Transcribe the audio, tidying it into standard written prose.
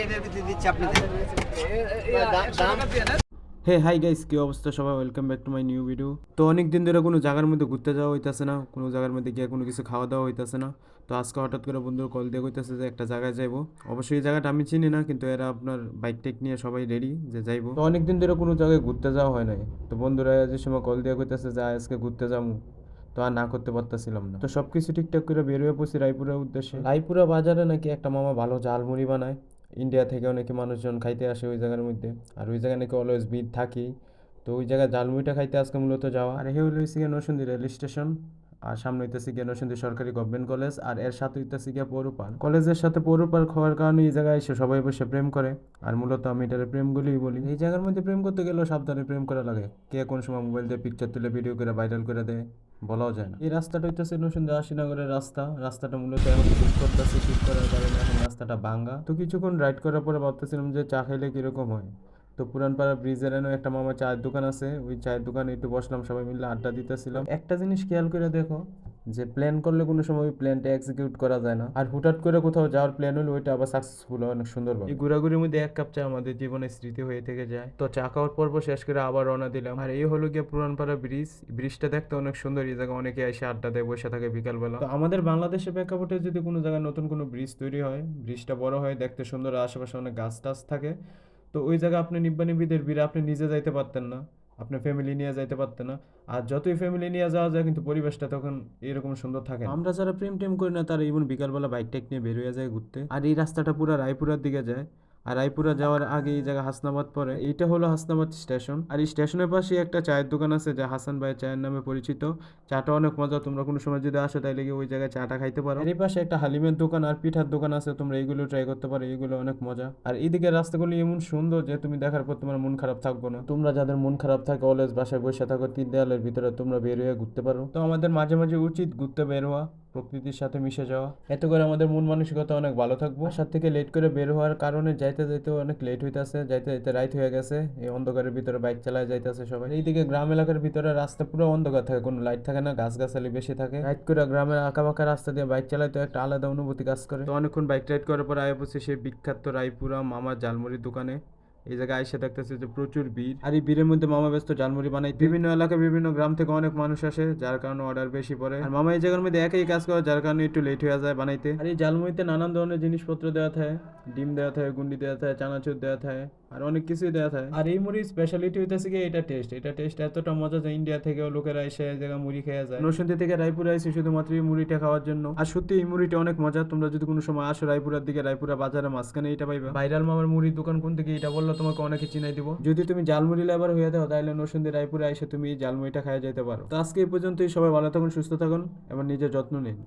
এটার ভিতরে দিচ্ছি আপনাদের দাম। হে হাই গাইস, কি অবস্থা সবাই? Welcome back to my new video. তো অনেক দিন ধরে কোনো জায়গার মধ্যে ঘুরতে যাওয়া হইতাছে না, কোনো জায়গার মধ্যে গিয়ে কোনো কিছু খাওয়া দাওয়া হইতাছে না। তো আজকে হঠাৎ করে বন্ধুর কল দিয়ে কইতাছে যে একটা জায়গায় যাইবো। অবশ্যই এই জায়গাটা আমি চিনি না, কিন্তু এরা আপনার বাইক টেক নিয়ে সবাই রেডি যে যাইবো। তো অনেক দিন ধরে কোনো জায়গায় ঘুরতে যাওয়া হয় নাই। তো বন্ধুরা যে সময় কল দিয়ে কইতাছে যে আজকে ঘুরতে যাবো, তো আর না করতে পারতেছিলাম না। তো সবকিছু ঠিকঠাক করে বের হয়ে পড়ছি রায়পুরের উদ্দেশ্যে। রায়পুরা বাজারে নাকি একটা মামা ভালো ঝালমুড়ি বানায়। ইন্ডিয়া থেকে অনেকে মানুষজন খাইতে আসে ওই জায়গার মধ্যে। আর ওই জায়গায় নাকি অলওয়েজ ভিড় থাকেই। তো ওই জায়গায় ঝালমুড়িটা খাইতে আজকে মূলত যাওয়া। আর এ হলো হইছে গিয়ে নরসিংদী রেল স্টেশন। আর সামনে হইতেছে গিয়ে নরসিংদী সরকারি গভর্নমেন্ট কলেজ, আর এর সাথে হইতেছে গিয়ে পৌর পার্ক। কলেজের সাথে পৌর পার্ক হওয়ার কারণে এই জায়গায় এসে সবাই বসে প্রেম করে। আর মূলত আমি এটার প্রেমগুলোই বলি। এই জায়গার মধ্যে প্রেম করতে গেলেও সাবধানে প্রেম করা লাগে। কে কোন সময় মোবাইল দিয়ে পিকচার তুলে ভিডিও করে ভাইরাল করে দেয় বলাও যায় না। এই রাস্তাটা হইতেছে নরসিংদী আশিনগরের রাস্তাটা মূলত এখন শীত করতেছে, শীত করার কারণে এখন রাস্তাটা ভাঙ্গা। তো কিছুক্ষণ রাইড করার পরে ভাবতেছিলাম যে চা খাইলে কিরকম হয়। তো পুরানপাড়া ব্রিজের এনে একটা মামা চায়ের দোকান আছে, ওই চায়ের দোকানে একটু বসলাম, সবাই মিলে আড্ডা দিতেছিলাম। একটা জিনিস খেয়াল করে দেখো, যে প্ল্যান করলে কোনো সময় ওই প্ল্যানটা এক্সিকিউট করা যায় না। আর হুটহাট করে কোথাও যাওয়ার প্ল্যান হলে ওইটা আবার সাকসেসফুল হয় অনেক সুন্দরভাবে। এই ঘোরাঘুরির মধ্যে এক কাপ চা আমাদের জীবনে স্মৃতি হয়ে থেকে যায়। তো চা খাওয়ার পর্ব শেষ করে আবার রওনা দিলাম। আর এই হলো গিয়ে পুরানপাড়া ব্রিজটা দেখতে অনেক সুন্দর। এই জায়গায় অনেকে এসে আড্ডা দেয়, বসে থাকে বিকালবেলা। তো আমাদের বাংলাদেশের প্রেক্ষাপটে যদি কোনো জায়গায় নতুন কোনো ব্রিজ তৈরি হয়, ব্রিজটা বড় হয়, দেখতে সুন্দর, আশেপাশে অনেক গাছ টাছ থাকে, তো ওই জায়গায় আপনি নিব্বানিবিদের ভিড়ে আপনি নিজে যাইতে পারতেন না, আপনার ফ্যামিলি নিয়ে যাইতে পারতেন না। আর যতই ফ্যামিলি নিয়ে যাওয়া যায়, কিন্তু পরিবেশটা তখন এরকম সুন্দর থাকে না। আমরা যারা প্রেম টেম করি না, তারা ইভেন বিকালবেলা বাইক টাইক নিয়ে বের হয়ে যায় ঘুরতে। আর এই রাস্তাটা পুরো রায়পুরার দিকে যায়। আর রায়পুরা যাওয়ার আগে এই জায়গা হাসনাবাদ পড়ে। এইটা হলো হাসনাবাদ স্টেশন। আর এই স্টেশনের পাশে একটা চায়ের দোকান আছে, যা হাসান ভাই চায়ের নামে পরিচিত। চাটা অনেক মজা, তোমরা কোনো সময় যদি আসো তাইলে গিয়ে ওই জায়গায় চাটা খাইতে পারো। এই পাশে একটা হালিমের দোকান আর পিঠার দোকান আছে, তোমরা এইগুলো ট্রাই করতে পারো, এইগুলো অনেক মজা। আর এইদিকে রাস্তাগুলো এমন সুন্দর যে তুমি দেখার পর তোমার মন খারাপ থাকবে না। তোমরা যাদের মন খারাপ থাকে, অলওয়েজ বাসায় বসে থাকো, তিন দেয়ালের ভিতরে তোমরা বের হয়ে ঘুরতে পারো। তো আমাদের মাঝে মাঝে উচিত ঘুরতে বের হওয়া, প্রকৃতির সাথে মিশে যাওয়া। এতে করে আমাদের মন মানসিকতা অনেক ভালো থাকবো। বাসার থেকে লেট করে বের হওয়ার কারণে যাইতে যাইতে অনেক লেট হইতেছে, যাইতে যাইতে রাইত হয়ে গেছে। এই অন্ধকারের ভিতরে বাইক চালায় যাইতেছে সবাই। এইদিকে গ্রাম এলাকার ভিতরে রাস্তা পুরো অন্ধকার থাকে, কোনো লাইট থাকে না, গাছগাছালি বেশি থাকে। রাইড করে গ্রামের আঁকাবাঁকা রাস্তা দিয়ে বাইক চালাইতে একটা আলাদা অনুভূতি কাজ করে। তো অনেকক্ষণ বাইক রাইড করার পর আয় পড়ছে সেই বিখ্যাত রায়পুরা মামা ঝালমুড়ির দোকানে। এই জায়গায় আইসা দেখতেছে যে প্রচুর ভিড়। আর এই ভিড়ের মধ্যে মামা ব্যস্ত ঝালমুড়ি বানাই। বিভিন্ন এলাকা বিভিন্ন গ্রাম থেকে অনেক মানুষ আসে, যার কারণে অর্ডার বেশি পড়ে। আর মামা এই জায়গার মধ্যে একই কাজ করে, যার কারণে একটু লেট হয়ে যায় বানাইতে। আর এই ঝালমুড়িতে নানান ধরনের জিনিসপত্র দেওয়া থাকে, ডিম দেওয়া থাকে, গুন্ডি দেওয়া থাকে, চানাচুর দেওয়া থাকে, আর অনেক কিছুই দেওয়া থাকে। আর এই মুড়ির স্পেশালিটি হইতেছে কি এটা টেস্ট এতটা মজা যে ইন্ডিয়া থেকেও লোকেরা এসে এই জায়গায় মুড়ি খেয়ে যায়। নরসিংদী থেকে রায়পুরে আইসি শুধুমাত্র এই মুড়িটা খাওয়ার জন্য। আর সত্যি এই মুড়িটা অনেক মজা। তোমরা যদি কোনো সময় আসো রায়পুরের দিকে, রায়পুরা বাজারের মাঝখানে এটা পাইবা। ভাইরাল মামার মুড়ির দোকান কোন দিকে এটা বললো তোমাকে অনেকে চিনাই দিব। যদি তুমি জালমুড়ি লাভার হয়ে দাও, তাহলে নরসিংদী রায়পুরে এসে তুমি এই জালমুড়িটা খাইয়া যেতে পারো। তো আজকে এই পর্যন্তই। সবাই ভালো থাকুন, সুস্থ থাকুন এবং নিজের যত্ন নিন।